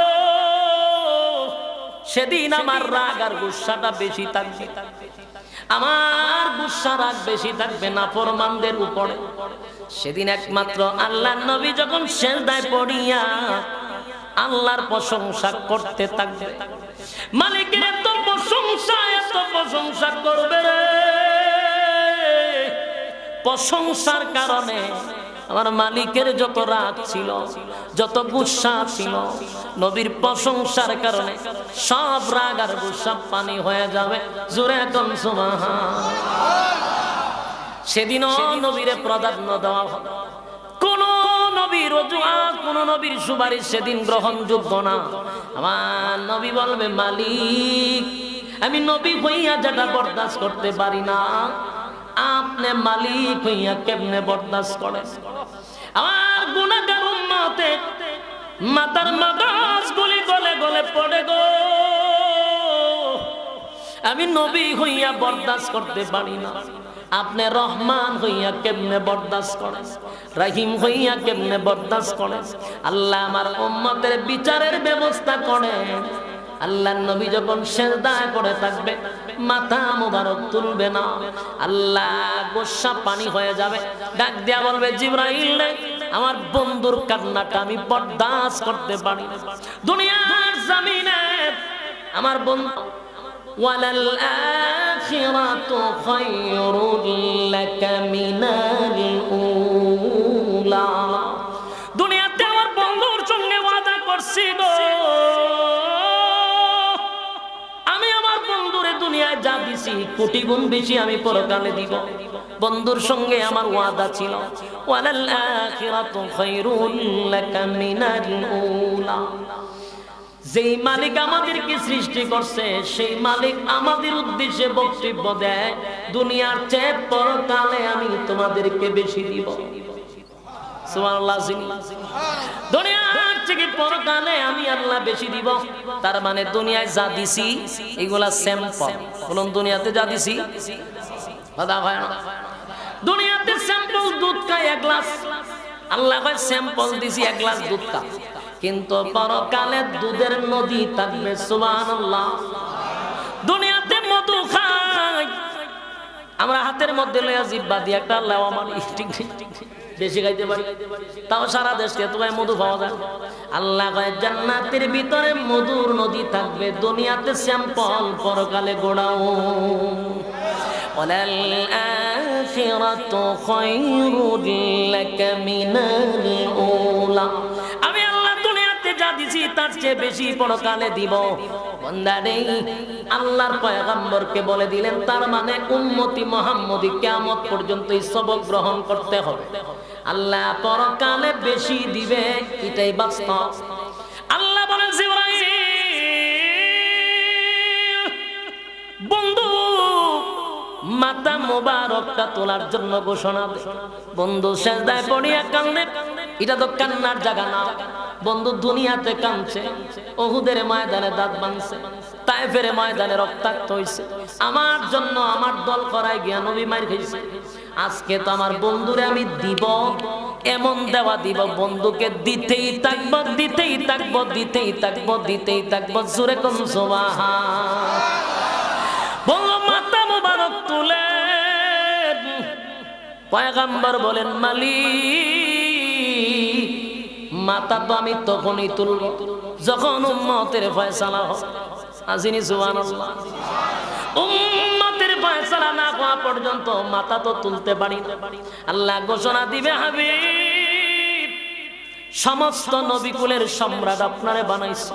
সেদিন আমার রাগ আর গুসাটা বেশি থাকবে, আমার গুসা রাগ বেশি থাকবে নাফরমানদের উপরে। সেদিন একমাত্র আল্লাহর নবী যখন সিজদায় পড়িয়া আল্লাহর প্রশংসা করতে থাকবে, মালিকের এত প্রশংসা করবে রে, প্রশংসার কারণে আমার মালিকের যত রাগ ছিল, যত গুসা ছিল, নবীর প্রশংসার কারণে সব রাগ আর গুসা পানি হয়ে যাবে। জোরে এখন সুবহানাল্লাহ। সেদিনও নবীরে প্রাধান্য দেওয়া হবে, কোন নবীর অজুহাত, কোন নবীর সুপারিশ সেদিন গ্রহণযোগ্য না। আমার নবী বলবে মালিক আমি নবী হইয়া যেটা বরদাস্ত করতে পারি না, আপনি মালিক হইয়া কেমনে বরদাস্ত করেন? আমার গুনাহগার উম্মতে মাথার মাগাজ গুলি গলে গলে পড়ে গো, আমি নবী হইয়া বরদাস্ত করতে পারি না, আপনি রহমান হইয়া কেমনে বরদাস্ত করেন, রহিম হইয়া কেমনে বরদাস্ত করেন? আল্লাহ আমার উম্মতের বিচারের ব্যবস্থা করেন। আল্লাহর নবী যখন সিজদায় পড়ে থাকবে মাথা মোবারক তুলবে না, আল্লাহ গোসা পানি হয়ে যাবে, ডাক দিয়া বলবে জিবরাইল আমার বন্ধুর কান্নাটা আমি বরদাস্ত করতে পারি না। দুনিয়ার জমিনে আমার বন্ধু ওয়ালাল আখিরাতু খায়রুল লাকা মিনাল উলা, দুনিয়াতে আমার বন্ধুর সঙ্গে ওয়াদা করছি গো, আমি আমার বন্ধুরে দুনিয়ায় যা দিছি কোটি গুণ বেশি আমি পরকালে দিব। বন্ধুর সঙ্গে আমার ওয়াদা ছিল ওয়ালাল আখিরাতু খায়রুল লাকা মিনাল উলা। যেই মালিক আমাদেরকে সৃষ্টি করছে সেই মালিক আমাদের উদ্দেশ্যে বক্তব্য দেয়, দুনিয়ার চেয়ে পরকালে আমি তোমাদেরকে বেশি দিব। সুবহানাল্লাহ। দুনিয়ার থেকে পরকালে আমি আল্লাহ বেশি দিব। তার মানে দুনিয়ায় যা দিছি এগুলা স্যাম্পল। বলুন দুনিয়াতে যা দিছি কথা হয় না। দুনিয়াতে স্যাম্পল দুধ খায় 1 গ্লাস, আল্লাহ কয় স্যাম্পল দিছি 1 গ্লাস দুধ খা, কিন্তু পরকালে দুধের নদী থাকবে। সুবহানাল্লাহ। দুনিয়াতে মধু খায়, আমরা হাতের মধ্যে লইয়া জিহ্বা দিয়ে একটা লেওয়া মারি, ঠিক বেশি খাইতে পারি, তাও সারা দেশে এত মধু পাওয়া যায়। আল্লাহ কয় জান্নাতের ভিতরে মধুর নদী থাকবে। দুনিয়াতে স্যাম্পল, পরকালে গোড়াও। ওয়ালাল আখিরাতু খায়রুল লাকা মিনাল উলা। আমি আল্লাহ দুনিয়াতে যা দিছি তার চেয়ে বেশি পরকালে দিব। বান্দারে আল্লাহর পয়গম্বরকে বলে দিলেন, তার মানে উম্মতি মুহাম্মদী কিয়ামত পর্যন্ত এই সবক গ্রহণ করতে হবে। আল্লাহ পরকালে বেশি দিবে, এটাই বাস্তব। আল্লাহ বলেন জিবরাইল বন্ধু মাথা মোবারকটা তোলার জন্য ঘোষণা দে। বন্ধু সেজদায় পড়িয়া কান্দে, এটা তো কান্নার জায়গা না। বন্ধু দুনিয়াতে কাঁদছে, উহুদের ময়দানে দাঁত ভাঙছে, তায়েফের ময়দানে রক্তাক্ত হইছে, আমার জন্য আমার দল করায় গিয়া নবী মার খাইছে। আজকে তো আমার বন্ধুরে আমি দিব, এমন দেওয়া দিব, বন্ধুকে দিতেই থাকবো, দিতেই থাকবো, দিতেই থাকবো, দিতেই থাকবো। জোরে কোন সুবহান। বন্ধু মাথা মোবারক তুলে পয়গম্বর বলেন, মালিক মাথা তো আমি তখনই তুলব যখন উম্মতের ফয়সালা হবে। আসিনি সুবহানাল্লাহ। উম্মতের ফয়সালা না হওয়া পর্যন্ত মাথা তো তুলতে পারি না। আল্লাহ ঘোষণা দিবে, হাবিব সমস্ত নবীকুলের সম্রাট আপনারে বানাইছি,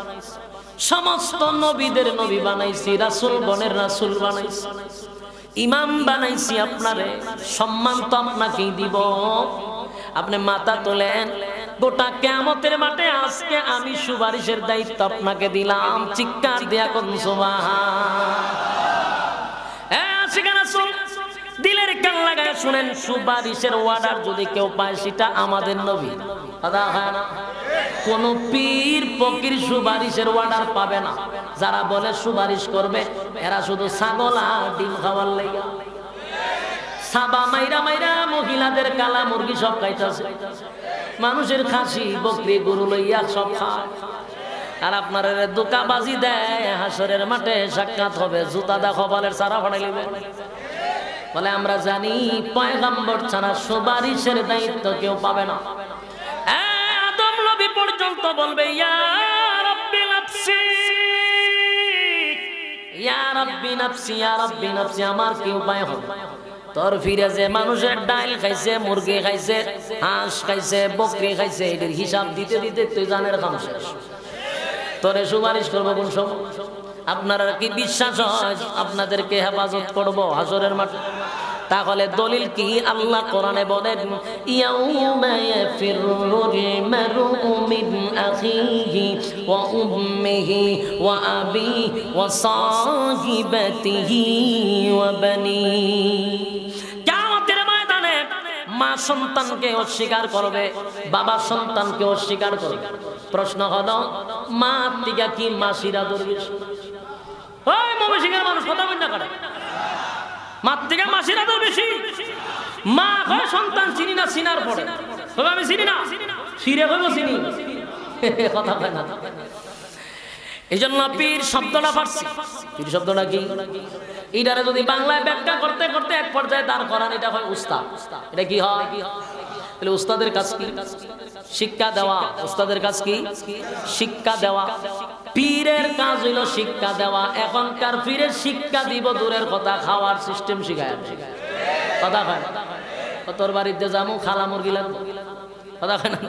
সমস্ত নবীদের নবী বানাইছি, রাসূল গণের রাসূল বানাইছি, ইমাম বানাইছি আপনারে, সম্মান তো আপনাকেই দিব। আপনি মাথা তোলেন, গোটা কিয়ামতের মাঠে আজকে আমি সুপারিশের দায়িত্ব আপনাকে দিলাম। চিৎকার দিয়া কোন সুবহান। দিলের কান লাগায় শুনেন, সুপারিশের ওয়ার্ডার যদি কেউ পায় সেটা আমাদের নবী। কথা হয় না? কোন পীর ফকির সুপারিশের অর্ডার পাবে না। যারা বলে সুপারিশ করবে এরা শুধু ছাগল আর ডিম খাওয়ার লেগা, সাবা মাইরা মাইরা মহিলাদের কালা মুরগি সব খাইতেছে, মানুষের খাসি বকরি গরু লইয়া সব খায়। আর আপনার দোকাবাজি দেয়, হাসরের মাঠে সাক্ষাৎ হবে, জুতা দা কপালের সারা ফাড়াই লিবে। বলে আমরা জানি পয়গম্বর ছাড়া সুপারিশের দায়িত্ব কেউ পাবে না। আদম নবী পর্যন্ত বলবে, ইয়া রাব্বি নাফসি, ইয়া রাব্বি নাফসি, ইয়া রাব্বি নাফসি, আমার কি উপায় হবে? তোর ফিরে যে মানুষের ডাল খাইছে, মুরগি খাইছে, হাঁস খাইছে, বকরি খাইছে, এটার হিসাব দিতে দিতে তুই জানের কাম শেষ। তোরে সুপারিশ করবো কোন সময়? আপনারা কি বিশ্বাস হয় আপনাদেরকে হেফাজত করব হাসরের মাঠে? তাহলে দলিল কি? আল্লাহ কোরআনে বলেন, ইয়াউমা ইয়াফিরুল মারউ মিন আখিহি ওয়া উম্মিহি ওয়া আবিহি ওয়া সাহিবাতিহি ওয়া বানি। কিয়ামতের ময়দানে মা সন্তানকে অস্বীকার করবে, বাবা সন্তানকে অস্বীকার করবে। প্রশ্ন হলো, মা থেকে কি মাসিরা ধরবে? ওই মমিসিংহের মানুষ কথা বল না করে, মার থেকে মাসিরা তো বেশি। মা হয় সন্তান চিনি না, চিনার পরে তবে আমি চিনি না, ফিরে হইব চিনি, কথা হয় না। এই জন্য পীর শব্দটা পারছি। পীর শব্দটা কি? এটারে যদি বাংলায় ব্যাখ্যা করতে করতে এক পর্যায়ে দাঁড় করান, এটা হয় উস্তাদ। এটা কি হয়? তাহলে উস্তাদের কাজ কি? শিক্ষা দেওয়া। উস্তাদের কাজ কি? শিক্ষা দেওয়া। পীরের কাজ হইল শিক্ষা দেওয়া। এখনকার পীরের শিক্ষা দিব দূরের কথা, খাওয়ার সিস্টেম শিখায়। কথা হয় না? তোর বাড়িতে যাবো, খালা মুরগি লাগবো, কথা হয় না?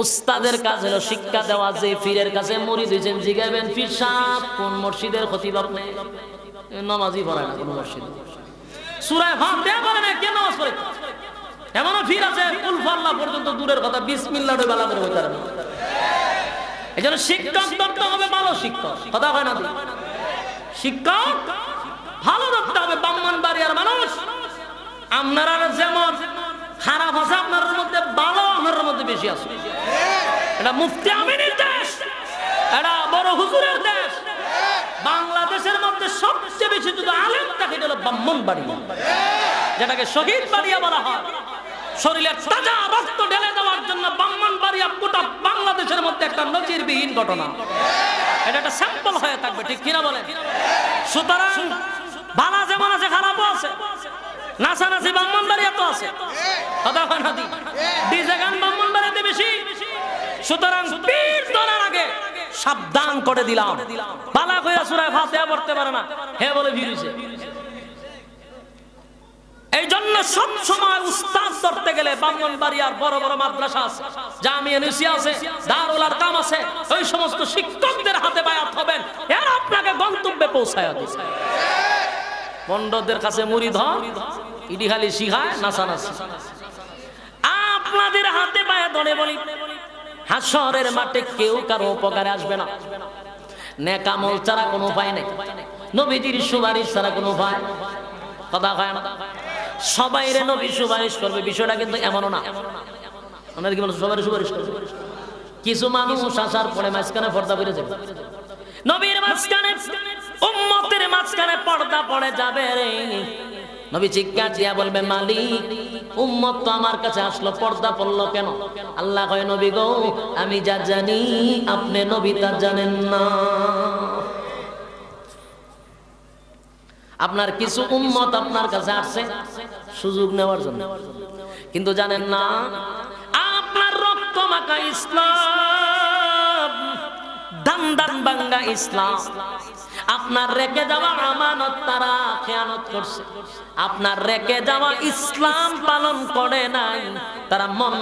উস্তাদের কাজ হলো শিক্ষা দেওয়া। যে পীরের কাছে মুরিদ হইছেন, জিগাবেন, পীর সাহেব কোন মসজিদের খতিব আপনি? নামাজই পড়ায় না কোন মসজিদে, সূরা ফাতিহা পড়ে না, কেন নামাজ পড়ে? এমন পীর আছে কুল ফাল্লাহ পর্যন্ত দূরের কথা, বিসমিল্লাহ বেলা করে হইতে পারে না। এই জন্য শিক্ষক ধরতে হবে ভালো শিক্ষক, কথা হয় না? শিক্ষক ভালো ধরতে হবে। ব্রাহ্মণবাড়িয়ার মানুষ আপনারা যেমন খারাপ আছে, আপনার মধ্যে ভালো বেশি আছে। এটা মুফতি আমিনের দেশ, এটা বড় হুজুরের দেশ। বাংলাদেশের মধ্যে সবচেয়ে বেশি যদি আলেম থাকে এটা হলো ব্রাহ্মণবাড়িয়া, যেটাকে শহীদ বাড়িয়া বলা হয়। শরীরের তাজা রক্ত ঢেলে দেওয়ার জন্য ব্রাহ্মণবাড়িয়া গোটা বাংলাদেশের মধ্যে একটা নজিরবিহীন ঘটনা। এটা একটা স্যাম্পল হয়ে থাকবে, ঠিক কিনা বলেন? সুতরাং ভালো যেমন আছে খারাপও আছে, নাচানাচি ব্রাহ্মণবাড়িয়া তো আছে, কথা হয় না? ডিজে গান ব্রাহ্মণবাড়িয়াতে বেশি। সুতরাং পীর ধরার আগে সাবধান করে দিলাম, বালা কইরা সূরা ফাতিহা পড়তে পারে না হে বলে ভিড়িছে। এই জন্য সব সময় উস্তাদ ধরতে গেলে ব্রাহ্মণবাড়িয়ার বড় বড় মাদ্রাসা আছে, জামিয়া নিসিয়া আছে, দারুল আরকাম আছে, ওই সমস্ত শিক্ষকদের হাতে বায়াত হবেন, এরা আপনাকে গন্তব্যে পৌঁছায় দিবে। পণ্ডিতদের কাছে মুরিদ হন, ইডি খালি শিখায় নাচানাচি। আপনাদের হাতে বায়াত ধরে বলি, হাসরের মাঠে কেউ কারো উপকারে আসবে না, নেক আমল ছাড়া কোনো উপায় নেই, নবীজির সুপারিশ ছাড়া কোনো উপায়, কথা হয় না? সবাই রে নবী সুপারিশ করবে, বিষয়টা কিন্তু এমনও না। আমরা কি বলছো সবাই সুপারিশ করবে? কিছু মানুষ আসার পরে মাঝখানে পর্দা পড়ে যাবে, নবীর মাঝখানে উম্মতের মাঝখানে পর্দা পড়ে যাবে রে। নবী চিৎকার দিয়া বলবে, মালিক উম্মত তো আমার কাছে আসলো, পর্দা পড়লো কেন? আল্লাহ কয়, নবী গো আমি যা জানি আপনি নবী তা জানেন না। আপনার কিছু উম্মত আপনার কাছে আসছে সুযোগ নেওয়ার জন্য, কিন্তু জানেন না আপনার রক্ত মাখা ইসলাম, দান দান বাঙ্গা ইসলাম, আপনার রেখে যাওয়া আমানত তারা খেয়ানত করছে, আপনার রেখে যাওয়া ইসলাম পালন করে নাই, তারা মন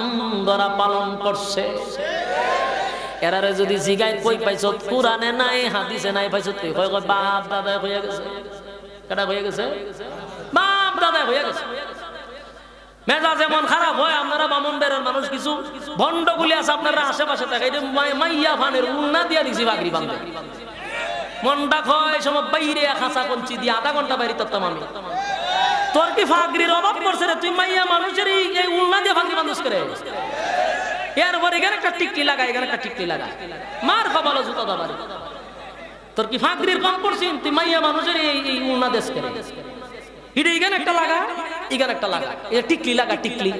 গড়া পালন করছে। এরারে যদি জিগায় কই পাইছো, কোরআনে নাই হাদিসে নাই পাইছো, তুই কয় বাপ দাদা হয়ে গেছে, কেটা হয়ে গেছে, বাপ দাদা হয়ে গেছে। মেজাজ এমন খারাপ হয়, আপনারা বামন বেরের মানুষ কিছু ভণ্ডগুলি আছে আপনারা আশেপাশে থাকে, মাইয়া ফানের উন্না দিয়া দিছি বাগরি বান্ধে, মনটা খয় সময় বাইরে খাঁচা কঞ্চি দিয়ে আধা ঘন্টা বাইরে তত্তাম আমি। তোর কি ফাগরির অভাব পড়ছে রে? তুই মাইয়া মানুষের এই উন্না দিয়ে ফাগরি বান্ধস করে, এরপর এখানে একটা টিকলি লাগা, এখানে একটা টিকলি লাগা, মার কপালে জুতা দাবারি। তোর কি ফাগরির কম পড়ছিস? তুই মাইয়া মানুষের এই উন্না দেশ করে, এখানে একটা লাগা, এখানে একটা লাগা, এটা টিকলি লাগা, টিকলি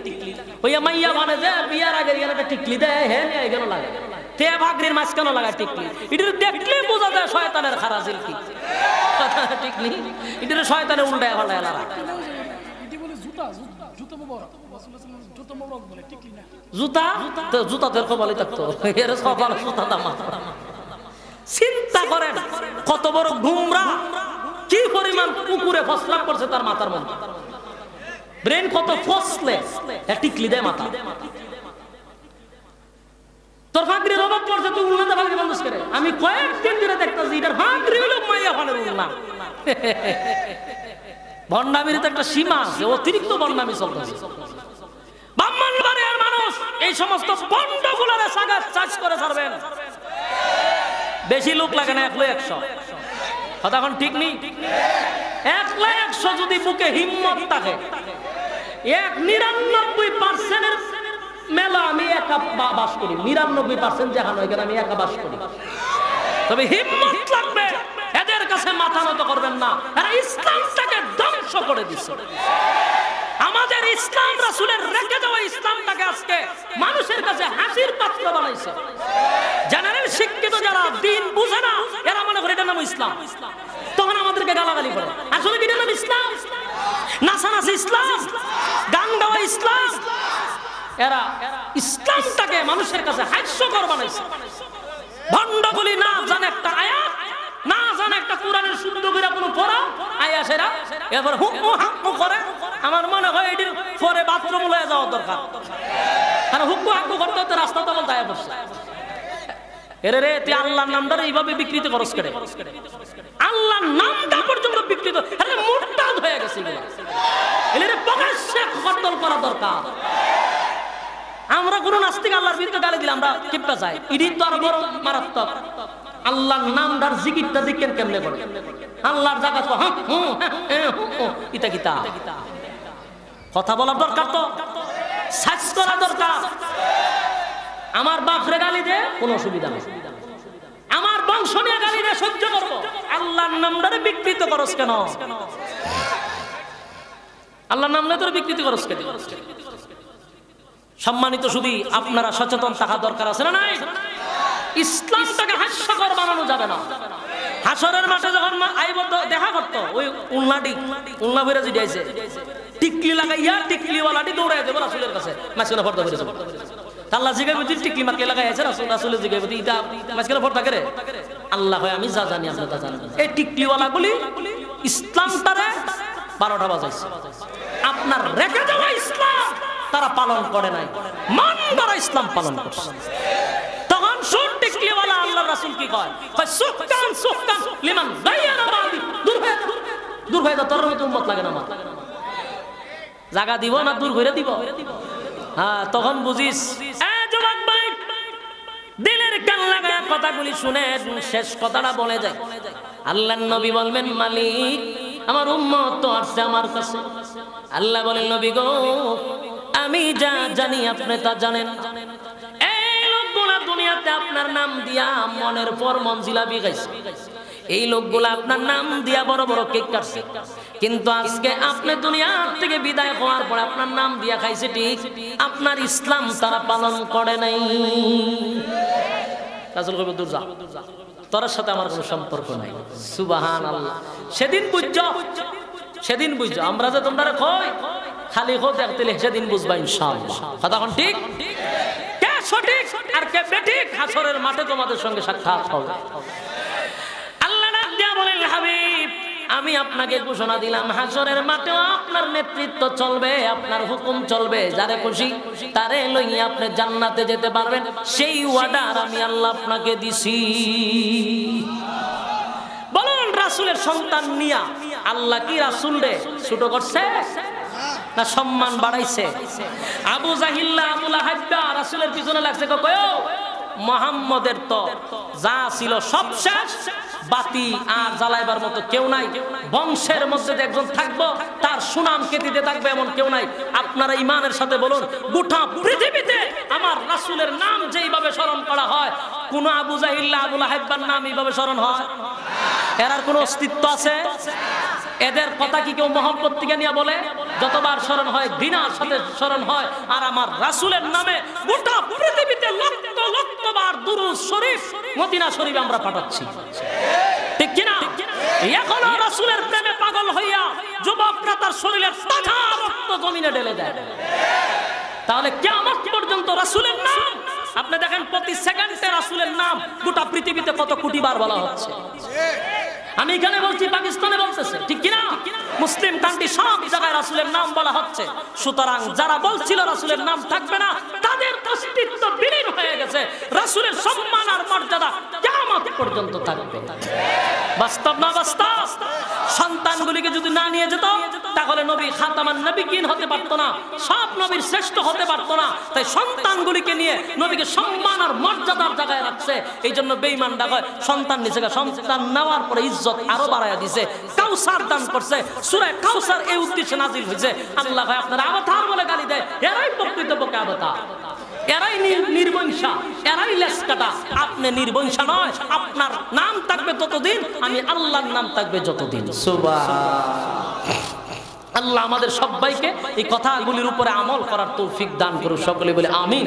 ওই মাইয়া মানে যে বিয়ার আগে এখানে একটা টিকলি দেয়, হ্যাঁ এখানে লাগা, তে ভাগরির মাঝখানে লাগা টিকলি। এটা দেখলে বোঝা যায় শয়তানের খারাজিল কি টিকলি, এটা শয়তানের উল্টায় ফেলায় লাগা। জুতা তো জুতা তোর কপালে থাকতো, এর কপালে জুতা দামা। চিন্তা করেন কত বড় গুমরা, কি পরিমাণ কুকুরে ফসলাপ করছে তার মাথার মধ্যে, ব্রেন কত ফসলে টিকলি দেয় মাথা। তোর ফাঁকরির অভাব পড়ছে, তুই উল্লাতে ফাঁকরি বন্ধ করে। আমি কয়েকদিন ধরে দেখতেছি এটার ফাঁকরি হলো মাইয়া ফানের উল্লা। ভণ্ডামির তো একটা সীমা আছে, অতিরিক্ত ভণ্ডামি চলতেছে। ব্রাহ্মণবাড়িয়ার মানুষ এই সমস্ত ভণ্ডগুলোরে সাগাত চাষ করে ছাড়বেন। বেশি লোক লাগে না, 100 কথা এখন ঠিক নেই। 100 যদি বুকে হিম্মত থাকে, 99% মেলা আমি একা বাস করি, 99% যেখানে ওইখানে আমি একা বাস করি, তবে হিম্মত লাগবে। এদের কাছে মাথা নত করবেন না, এরা ইসলামটাকে ধ্বংস করে দিচ্ছে। আমাদের ইসলাম রাসূলের রেখে যাওয়া ইসলামটাকে আজকে মানুষের কাছে হাসির পাত্র বানাইছে। জেনারেল শিক্ষিত যারা দিন বুঝে না, এরা মনে করে এটা নাম ইসলাম, তখন আমাদেরকে গালাগালি করে। আসলে কি এটা নাম ইসলাম? নাচানাচি ইসলাম, গান গাওয়া ইসলাম। এরা ইসলামটাকে মানুষের কাছে হাস্যকর বানাইছে। ভণ্ডগুলি না জানে একটা আয়াত, না জানে একটা কোরআনের শুদ্ধ করে কোনো পড়া আয়াসেরা, এবার হুকমু হাকমু করে। আমার মনে হয় এটির পরে বাথরুম লয়ে যাওয়া দরকার, কারণ হুকমু হাকমু করতে হতে রাস্তা তখন দায়া পড়ছে। এরে রে তুই আল্লাহর নামটা এইভাবে বিকৃত করস করে, আল্লাহর নামটা পর্যন্ত বিকৃত, আরে মুরতাদ হয়ে গেছে এগুলা। এরে প্রকাশ্যে খতল করা দরকার। আমরা কোন নাস্তিক আল্লাহর বিরুদ্ধে গালি দিলাম, আমরা কিপটা চাই, ইডি তো আরো বড় মারাত্মক। আল্লাহর নামটার জিকিরটা দেখেন কেমনে করে, আল্লাহর জায়গা তো ইতা কিতা কথা বলার দরকার, তো সার্চ করা দরকার। আমার বাপরে গালি দে, কোনো অসুবিধা নেই, আমার বংশ নিয়ে গালি দে, সহ্য করবো। আল্লাহর নামটারে বিকৃত করস কেন? আল্লাহর নাম তোর বিকৃতি করস কেন? সম্মানিত শুধু আপনারা সচেতন থাকা দরকার আছে না নাই? ইসলামটাকে হাস্যকর বানানো যাবে না। হাসরের মাঠে যখন আইব দেখা করতো, ওই উল্লা বেড়ে যে দিয়েছে টিকলি লাগাইয়া টিকলিওয়ালাটি দৌড়াই দেবো রাসূলের কাছে, মাঝখানে ফর্দা বেড়ে যাবো। আল্লাহ জিগাইব টিকলি মাকে লাগাইছে, রাসূলের জিগাইব ইটা মাঝখানে ফর্দা করে। আল্লাহ হয় আমি যা জানি আপনি তা জানেন। এই টিকলিওয়ালা গুলি ইসলামটারে 12টা বাজাইছে। আপনার রেখে যাওয়া ইসলাম তারা পালন করে নাই, মান দ্বারা ইসলাম পালন করছে। তখন শুন টিকলিওয়ালা আল্লাহ রাসূল কি কয়, সুকতান সুকতান লিমান গায়রা বাদি, দূর হয়ে যা, তোর মতো উম্মত লাগে না আমার। জায়গা দিব না দূর করে দিব? হ্যাঁ, তখন বুঝিস। যুবক ভাই, দিলের কান লাগায় কথাগুলি শুনে শেষ কথাটা বলে যায়। আল্লাহর নবী বলবেন, মালিক আমার উম্মত তো আসছে আমার কাছে। আল্লাহ বলেন, নবী গো আমি যা জানি আপনি তা জানেন। এই লোকগুলা দুনিয়াতে আপনার নাম দিয়া মনের পর মন জিলাপি খাইছে, এই লোকগুলা আপনার নাম দিয়া বড় বড় কেক কাটছে, কিন্তু আজকে আপনি দুনিয়া থেকে বিদায় হওয়ার পর আপনার নাম দিয়া খাইছে ঠিক, আপনার ইসলাম তারা পালন করে নাই। রাসূল কইবে, দূর যা, তোর সাথে আমার কোনো সম্পর্ক নাই। সুবহানাল্লাহ। সেদিন বুঝছো, সেদিন বুঝছো। আমরা যে তোমরা কই খালি হো দেখতে, সেদিন বুঝবা ইনশাআল্লাহ। কথা কোন ঠিক? কে সঠিক আর কে বেঠিক হাসরের মাঠে তোমাদের সঙ্গে সাক্ষাৎ হবে। আল্লাহ ডাক দিয়া বলেন, হাবিব আমি আপনাকে ঘোষণা দিলাম হাসরের মাঠেও আপনার নেতৃত্ব চলবে, আপনার হুকুম চলবে, যারে খুশি তারে লইয়া আপনি জান্নাতে যেতে পারবেন, সেই ওয়ার্ডার আমি আল্লাহ আপনাকে দিছি। বলুন, রাসূলের সন্তান নিয়া আল্লাহ কি রাসূল রে ছোট করছে না সম্মান বাড়াইছে? আবু জাহিল্লা আবু লাহাব্বা রাসূলের পিছনে লাগছে, কয় মুহাম্মদের তো যা ছিল সব শেষ, বাতি আর জ্বালাইবার মতো কেউ নাই, বংশের মধ্যে যে একজন থাকবো তার সুনাম কেতিতে থাকবে এমন কেউ নাই। আপনারা ইমানের সাথে বলুন, গোটা পৃথিবীতে আমার রাসূলের নাম যেইভাবে স্মরণ করা হয়, কোন আবু জাহিল্লা আবু লাহাব্বার নাম এইভাবে স্মরণ হয়? এর আর কোন অস্তিত্ব আছে? এদের কথা কি কেউ মহব্বত থেকে নিয়ে বলে? যতবার স্মরণ হয় ঘৃণার সাথে স্মরণ হয়। আর আমার রাসূলের নামে গোটা পৃথিবীতে লক্ষ লক্ষ বার দুরূদ শরীফ মদিনা শরীফে আমরা পাঠাচ্ছি, ঠিক কি না? এখন রাসূলের প্রেমে পাগল হইয়া যুবকরা তার শরীরের তাজা রক্ত জমিনে ঢেলে দেয়। তাহলে কিয়ামত পর্যন্ত রাসূলের নাম আপনি দেখেন, প্রতি সেকেন্ডে রাসূলের নাম গোটা পৃথিবীতে কত কোটি বার বলা হচ্ছে। আমি এখানে বলছি, পাকিস্তানে বলতেছে, ঠিক কিনা? মুসলিম কান্ট্রি সব জায়গায় রাসূলের নাম বলা হচ্ছে। সুতরাং যারা বলছিল রাসূলের নাম থাকবে না, তাদের অস্তিত্ব বিলীন হয়ে গেছে। রাসূলের সম্মান আর মর্যাদা কিয়ামত পর্যন্ত থাকবে। বাস্তব না বাস্তব? সন্তানগুলিকে যদি না নিয়ে যেত তাহলে নবী খাতামান নবিয়্যিন হতে পারতো না, সব নবীর শ্রেষ্ঠ হতে পারতো না। তাই সন্তানগুলিকে নিয়ে নবীকে সম্মান আর মর্যাদার জায়গায় রাখছে। এই জন্য বেঈমানরা কয় সন্তান নিছে, সন্তান নেওয়ার পরে ইজ্জত আরো বাড়ায়া দিছে, কাউসার দান করছে। সূরা কাউসার এই উদ্দেশ্যে নাজিল হয়েছে। আল্লাহ ভাই আপনারা আবতার বলে গালি দেয়, এরাই প্রকৃতপক্ষে আবতার, এরাই নির্বংশা, এরাই লেসকাটা। আপনি নির্বংশা নয়, আপনার নাম থাকবে ততদিন, আমি আল্লাহর নাম থাকবে যতদিন। সুবহানাল্লাহ। আল্লাহ আমাদের সবাইকে এই কথাগুলির উপরে আমল করার তৌফিক দান করুন। সকলে বলে আমিন।